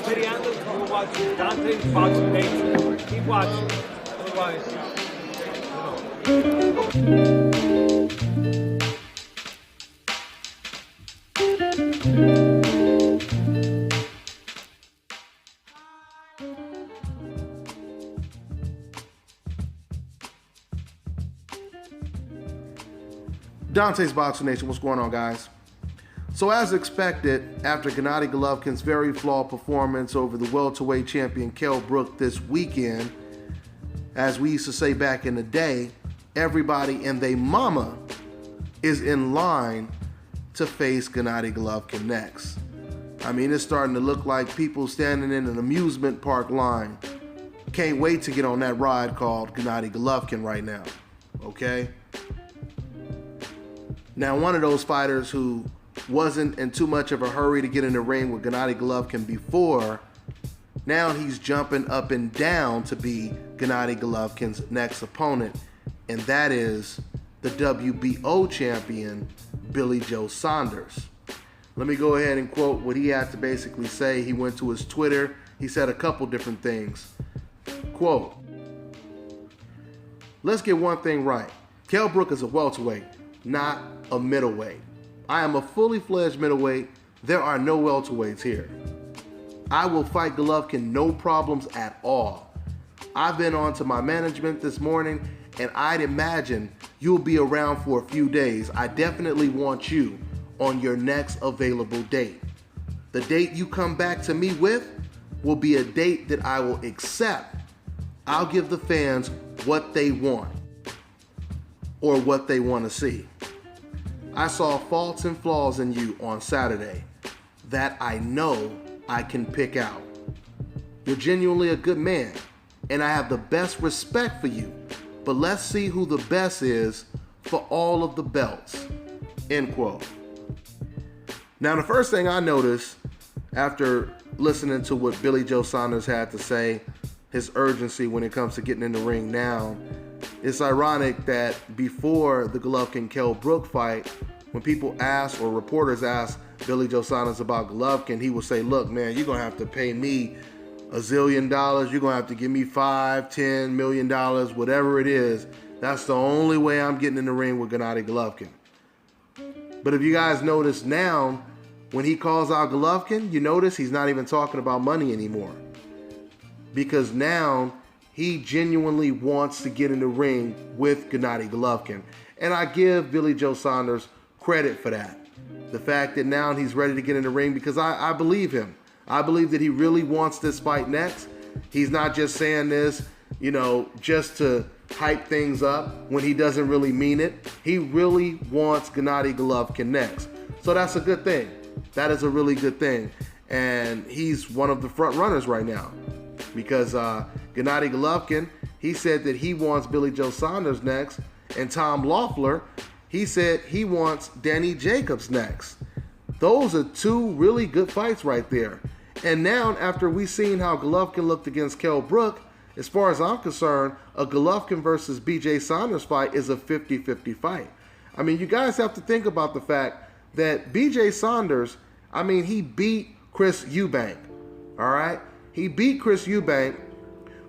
Perianda, you watch Dante's Boxing Nation. Keep watching. Otherwise, Dante's Boxing Nation, what's going on, guys? So as expected, after Gennady Golovkin's very flawed performance over the welterweight champion Kell Brook this weekend, as we used to say back in the day, everybody and they mama is in line to face Gennady Golovkin next. I mean, it's starting to look like people standing in an amusement park line. Can't wait to get on that ride called Gennady Golovkin right now, okay? Now, one of those fighters who wasn't in too much of a hurry to get in the ring with Gennady Golovkin before, now he's jumping up and down to be Gennady Golovkin's next opponent, and that is the WBO champion, Billy Joe Saunders. Let me go ahead and quote what he had to basically say. He went to his Twitter. He said a couple different things. Quote, "Let's get one thing right. Kell Brook is a welterweight, not a middleweight. I am a fully fledged middleweight. There are no welterweights here. I will fight Golovkin no problems at all. I've been on to my management this morning, and I'd imagine you'll be around for a few days. I definitely want you on your next available date. The date you come back to me with will be a date that I will accept. I'll give the fans what they want or what they want to see. I saw faults and flaws in you on Saturday that I know I can pick out. You're genuinely a good man, and I have the best respect for you, but let's see who the best is for all of the belts." End quote. Now, the first thing I noticed after listening to what Billy Joe Saunders had to say, his urgency when it comes to getting in the ring now, it's ironic that before the Golovkin-Kell Brook fight, when people ask or reporters ask Billy Joe Saunders about Golovkin, he would say, "Look, man, you're going to have to pay me $1 zillion. You're going to have to give me $5, $10 million, whatever it is. That's the only way I'm getting in the ring with Gennady Golovkin." But if you guys notice now, when he calls out Golovkin, you notice he's not even talking about money anymore. Because now he genuinely wants to get in the ring with Gennady Golovkin. And I give Billy Joe Saunders credit for that. The fact that now he's ready to get in the ring, because I believe him. I believe that he really wants this fight next. He's not just saying this, just to hype things up when he doesn't really mean it. He really wants Gennady Golovkin next. So that's a good thing. That is a really good thing. And he's one of the front runners right now. Because Gennady Golovkin, he said that he wants Billy Joe Saunders next. And Tom Loeffler, he said he wants Danny Jacobs next. Those are two really good fights right there. And now, after we've seen how Golovkin looked against Kell Brook, as far as I'm concerned, a Golovkin versus BJ Saunders fight is a 50-50 fight. I mean, you guys have to think about the fact that BJ Saunders, he beat Chris Eubank, all right? He beat Chris Eubank,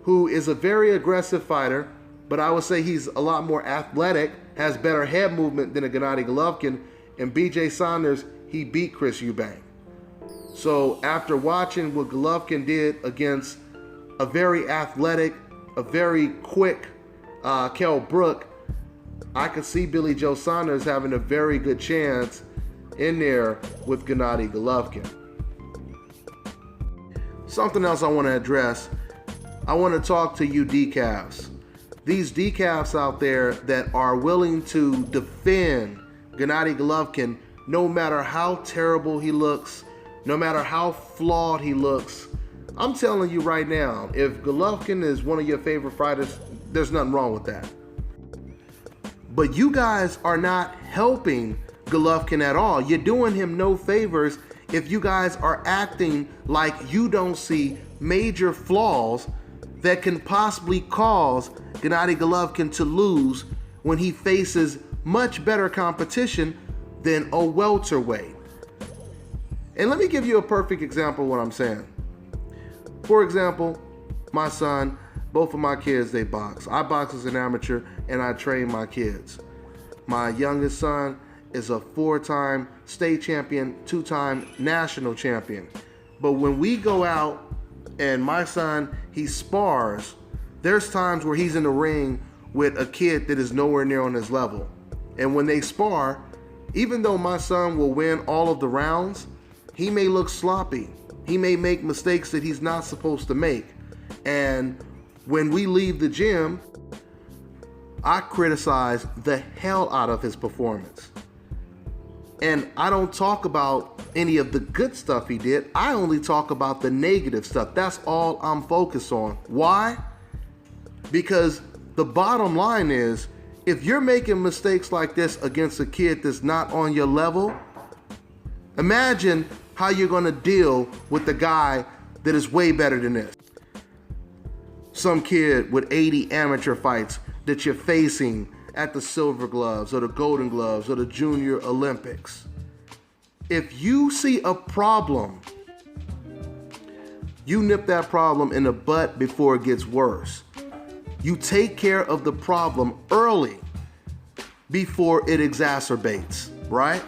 who is a very aggressive fighter, but I would say he's a lot more athletic, has better head movement than a Gennady Golovkin, and BJ Saunders, he beat Chris Eubank. So after watching what Golovkin did against a very athletic, a very quick Kell Brook, I could see Billy Joe Saunders having a very good chance in there with Gennady Golovkin. Something else I want to address, I want to talk to you decafs. These decafs out there that are willing to defend Gennady Golovkin no matter how terrible he looks, no matter how flawed he looks. I'm telling you right now, if Golovkin is one of your favorite fighters, there's nothing wrong with that. But you guys are not helping Golovkin at all. You're doing him no favors if you guys are acting like you don't see major flaws that can possibly cause Gennady Golovkin to lose when he faces much better competition than a welterweight. And let me give you a perfect example of what I'm saying. For example, my son, both of my kids, they box. I box as an amateur and I train my kids. My youngest son is a 4-time state champion, 2-time national champion. But when we go out and my son, he spars, there's times where he's in the ring with a kid that is nowhere near on his level. And when they spar, even though my son will win all of the rounds, he may look sloppy. He may make mistakes that he's not supposed to make. And when we leave the gym, I criticize the hell out of his performance. And I don't talk about any of the good stuff he did. I only talk about the negative stuff. That's all I'm focused on. Why? Because the bottom line is, if you're making mistakes like this against a kid that's not on your level, imagine how you're going to deal with the guy that is way better than this. Some kid with 80 amateur fights that you're facing at the Silver Gloves or the Golden Gloves or the Junior Olympics. If you see a problem, you nip that problem in the butt before it gets worse. You take care of the problem early before it exacerbates, right?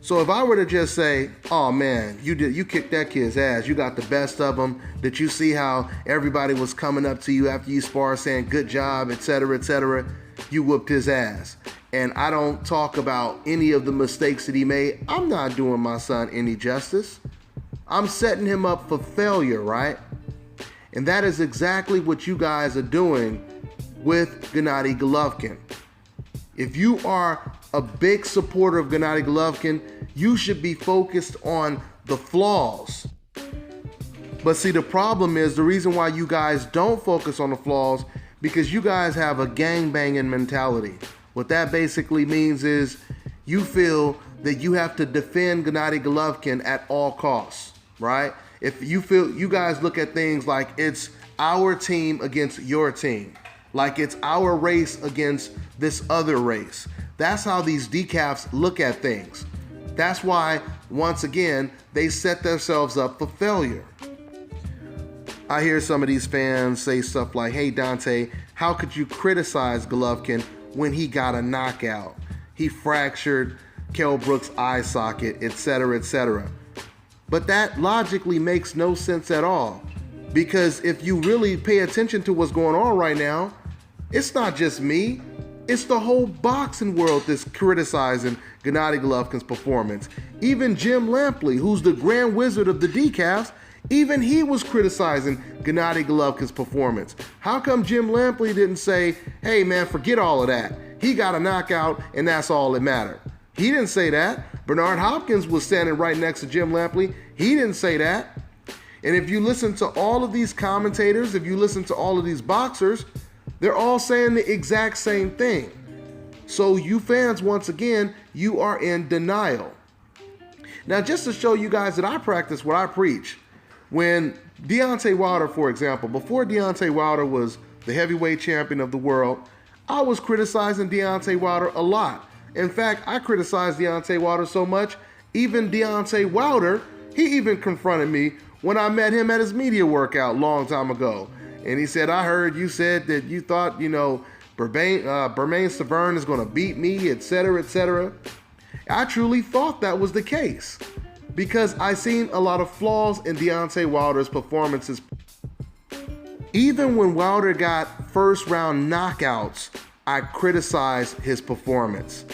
So if I were to just say, oh man, you kicked that kid's ass, you got the best of him, did you see how everybody was coming up to you after you spar saying good job, etc., you whooped his ass. And I don't talk about any of the mistakes that he made, I'm not doing my son any justice. I'm setting him up for failure, right? And that is exactly what you guys are doing with Gennady Golovkin. If you are a big supporter of Gennady Golovkin, you should be focused on the flaws. But see, the problem is, the reason why you guys don't focus on the flaws, because you guys have a gangbanging mentality. What that basically means is you feel that you have to defend Gennady Golovkin at all costs, right? If you feel, you guys look at things like it's our team against your team, like it's our race against this other race. That's how these decafs look at things. That's why, once again, they set themselves up for failure. I hear some of these fans say stuff like, hey Dante, how could you criticize Golovkin when he got a knockout? He fractured Kell Brook's eye socket, etc. But that logically makes no sense at all. Because if you really pay attention to what's going on right now, it's not just me. It's the whole boxing world that's criticizing Gennady Golovkin's performance. Even Jim Lampley, who's the grand wizard of the decafs, even he was criticizing Gennady Golovkin's performance. How come Jim Lampley didn't say, hey man, forget all of that. He got a knockout and that's all that mattered. He didn't say that. Bernard Hopkins was standing right next to Jim Lampley. He didn't say that. And if you listen to all of these commentators, if you listen to all of these boxers, they're all saying the exact same thing. So you fans, once again, you are in denial. Now, just to show you guys that I practice what I preach, when Deontay Wilder, for example, before Deontay Wilder was the heavyweight champion of the world, I was criticizing Deontay Wilder a lot. In fact, I criticized Deontay Wilder so much, even Deontay Wilder, he even confronted me when I met him at his media workout a long time ago. And he said, I heard you said that you thought, Bermane Severn is going to beat me, etc. I truly thought that was the case because I seen a lot of flaws in Deontay Wilder's performances. Even when Wilder got first round knockouts, I criticized his performance.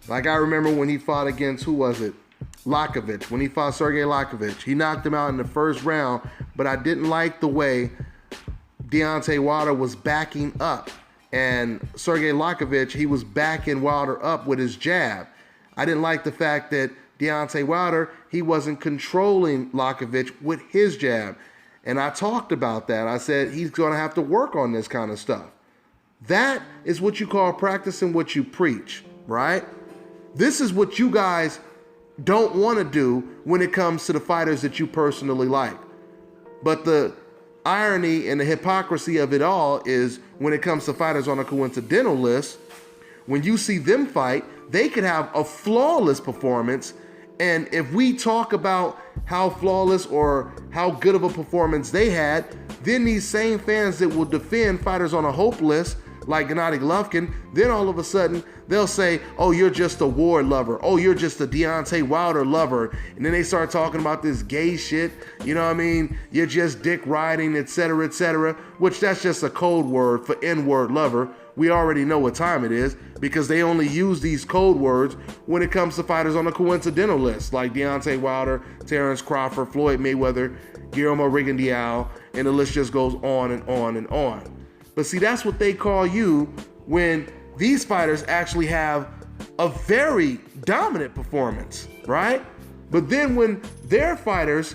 Like I remember when he fought against, who was it? Lakovic. When he fought Sergey Lakovic, he knocked him out in the first round, but I didn't like the way Deontay Wilder was backing up. And Sergey Lakovic, he was backing Wilder up with his jab. I didn't like the fact that Deontay Wilder, he wasn't controlling Lakovic with his jab. And I talked about that. I said he's going to have to work on this kind of stuff. That is what you call practicing what you preach, right? This is what you guys don't want to do when it comes to the fighters that you personally like. But the irony and the hypocrisy of it all is when it comes to fighters on a coincidental list, when you see them fight, they could have a flawless performance And if we talk about how flawless or how good of a performance they had, then these same fans that will defend fighters on a hope list, like Gennady Golovkin, then all of a sudden they'll say, oh, you're just a Ward lover. Oh, you're just a Deontay Wilder lover. And then they start talking about this gay shit. You know what I mean? You're just dick riding, etc., which that's just a code word for N-word lover. We already know what time it is because they only use these code words when it comes to fighters on a coincidental list, like Deontay Wilder, Terrence Crawford, Floyd Mayweather, Guillermo Rigondeaux, and the list just goes on and on and on. But see, that's what they call you when these fighters actually have a very dominant performance, right? But then when their fighters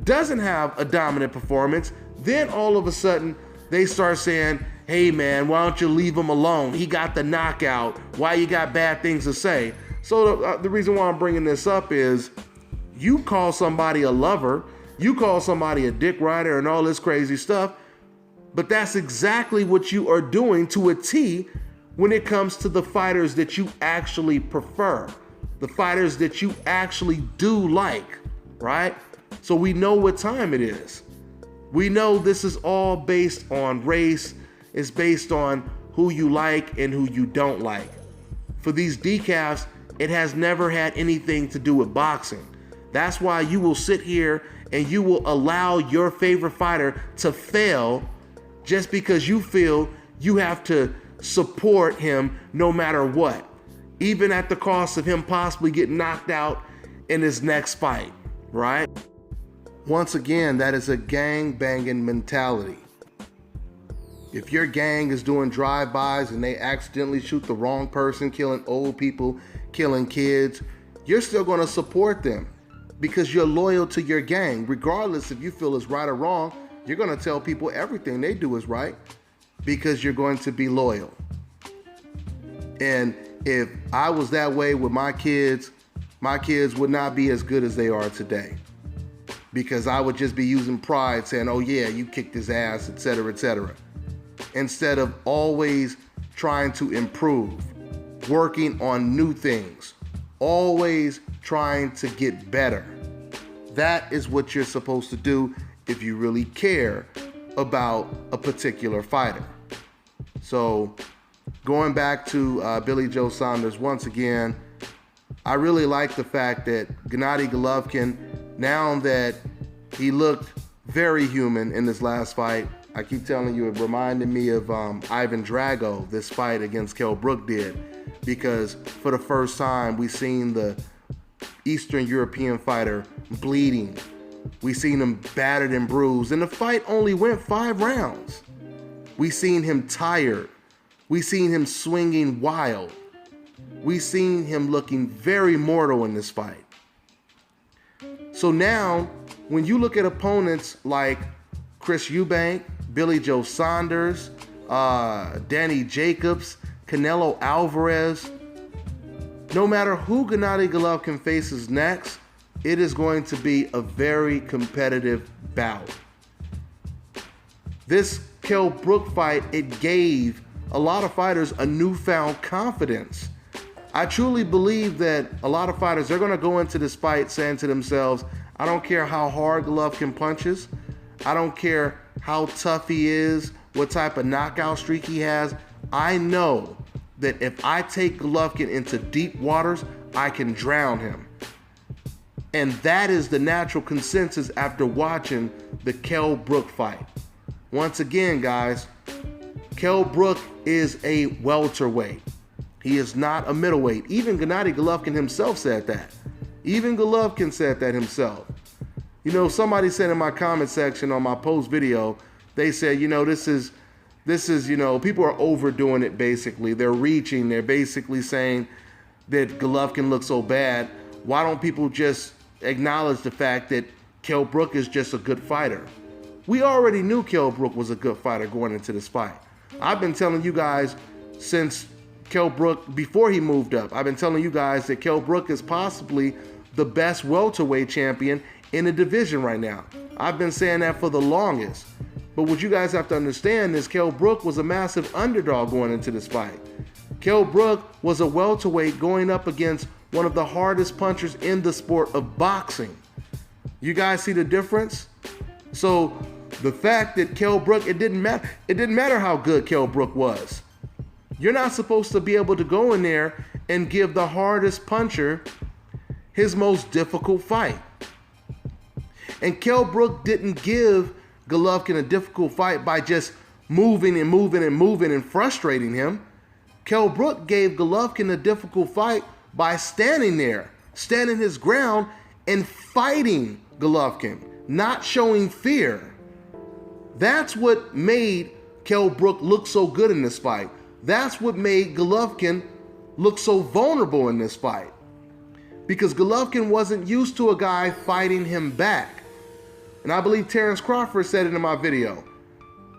doesn't have a dominant performance, then all of a sudden they start saying, hey man, why don't you leave him alone? He got the knockout. Why you got bad things to say? So the reason why I'm bringing this up is you call somebody a lover, you call somebody a dick rider and all this crazy stuff, but that's exactly what you are doing to a T when it comes to the fighters that you actually prefer, the fighters that you actually do like, right? So we know what time it is. We know this is all based on race. It's based on who you like and who you don't like. For these decafs, it has never had anything to do with boxing. That's why you will sit here and you will allow your favorite fighter to fail just because you feel you have to support him no matter what, even at the cost of him possibly getting knocked out in his next fight, right? Once again, that is a gang-banging mentality. If your gang is doing drive-bys and they accidentally shoot the wrong person, killing old people, killing kids, you're still going to support them because you're loyal to your gang. Regardless if you feel it's right or wrong, you're going to tell people everything they do is right because you're going to be loyal. And if I was that way with my kids would not be as good as they are today because I would just be using pride saying, oh yeah, you kicked his ass, etc., instead of always trying to improve, working on new things, always trying to get better. That is what you're supposed to do if you really care about a particular fighter. So going back to Billy Joe Saunders, once again, I really like the fact that Gennady Golovkin, now that he looked very human in this last fight, I keep telling you, it reminded me of Ivan Drago, this fight against Kell Brook did, because for the first time we seen the Eastern European fighter bleeding. We seen him battered and bruised, and the fight only went 5 rounds. We seen him tired. We seen him swinging wild. We seen him looking very mortal in this fight. So now, when you look at opponents like Chris Eubank, Billy Joe Saunders, Danny Jacobs, Canelo Alvarez, no matter who Gennady Golovkin faces next, it is going to be a very competitive bout. This Kell Brook fight, it gave a lot of fighters a newfound confidence. I truly believe that a lot of fighters, they're going to go into this fight saying to themselves, I don't care how hard Golovkin punches. I don't care how tough he is, what type of knockout streak he has. I know that if I take Golovkin into deep waters, I can drown him. And that is the natural consensus after watching the Kell Brook fight. Once again, guys, Kell Brook is a welterweight. He is not a middleweight. Even Gennady Golovkin himself said that. Even Golovkin said that himself. You know, somebody said in my comment section on my post video, they said, you know, this is, you know, people are overdoing it basically. They're reaching. They're basically saying that Golovkin looks so bad. Why don't people just acknowledge the fact that Kell Brook is just a good fighter? We already knew Kell Brook was a good fighter going into this fight. I've been telling you guys since Kell Brook, before he moved up, I've been telling you guys that Kell Brook is possibly the best welterweight champion in the division right now. I've been saying that for the longest. But what you guys have to understand is Kell Brook was a massive underdog going into this fight. Kell Brook was a welterweight going up against one of the hardest punchers in the sport of boxing. You guys see the difference? So the fact that Kell Brook, it didn't matter how good Kell Brook was. You're not supposed to be able to go in there and give the hardest puncher his most difficult fight. And Kell Brook didn't give Golovkin a difficult fight by just moving and moving and moving and frustrating him. Kell Brook gave Golovkin a difficult fight by standing there, standing his ground and fighting Golovkin, not showing fear. That's what made Kell Brook look so good in this fight. That's what made Golovkin look so vulnerable in this fight. Because Golovkin wasn't used to a guy fighting him back. And I believe Terrence Crawford said it in my video.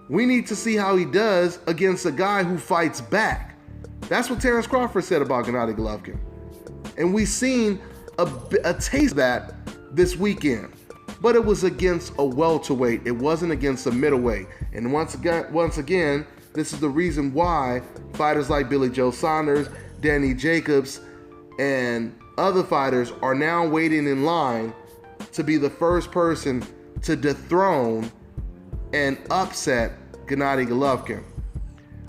We need to see how he does against a guy who fights back. That's what Terrence Crawford said about Gennady Golovkin. And we seen a taste of that this weekend. But it was against a welterweight. It wasn't against a middleweight. And once again, this is the reason why fighters like Billy Joe Saunders, Danny Jacobs, and other fighters are now waiting in line to be the first person to dethrone and upset Gennady Golovkin.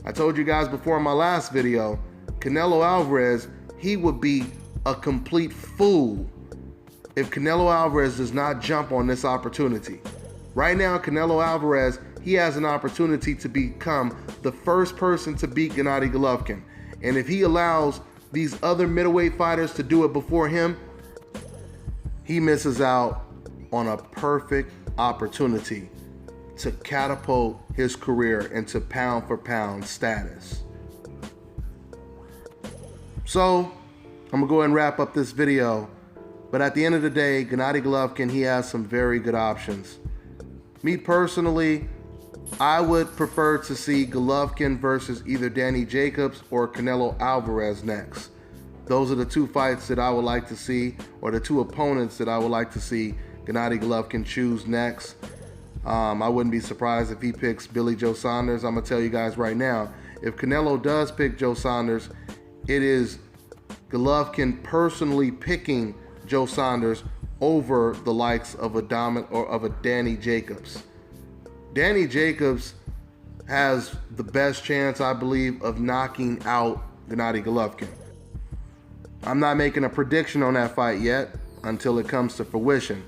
I told you guys before in my last video, Canelo Alvarez, he would be a complete fool if Canelo Alvarez does not jump on this opportunity. Right now, Canelo Alvarez, he has an opportunity to become the first person to beat Gennady Golovkin. And if he allows these other middleweight fighters to do it before him, he misses out on a perfect opportunity to catapult his career into pound for pound status. So I'm gonna go ahead and wrap up this video. But at the end of the day, Gennady Golovkin, he has some very good options. Me personally, I would prefer to see Golovkin versus either Danny Jacobs or Canelo Alvarez next. Those are the two fights that I would like to see, or the two opponents that I would like to see Gennady Golovkin choose next. I wouldn't be surprised if he picks Billy Joe Saunders. I'm gonna tell you guys right now, if Canelo does pick Joe Saunders, it is Golovkin personally picking Joe Saunders over the likes of a Danny Jacobs. Danny Jacobs has the best chance, I believe, of knocking out Gennady Golovkin. I'm not making a prediction on that fight yet until it comes to fruition.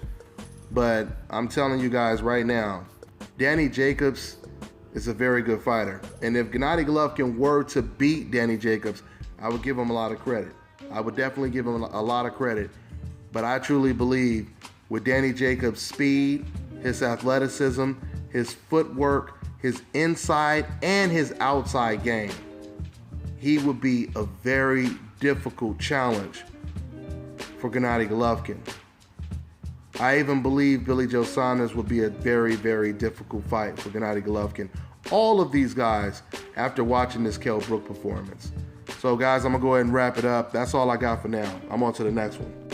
But I'm telling you guys right now, Danny Jacobs is a very good fighter. And if Gennady Golovkin were to beat Danny Jacobs, I would give him a lot of credit. I would definitely give him a lot of credit. But I truly believe with Danny Jacobs' speed, his athleticism, his footwork, his inside and his outside game, he would be a very difficult challenge for Gennady Golovkin. I even believe Billy Joe Saunders would be a very, very difficult fight for Gennady Golovkin. All of these guys after watching this Kell Brook performance. So guys, I'm gonna go ahead and wrap it up. That's all I got for now. I'm on to the next one.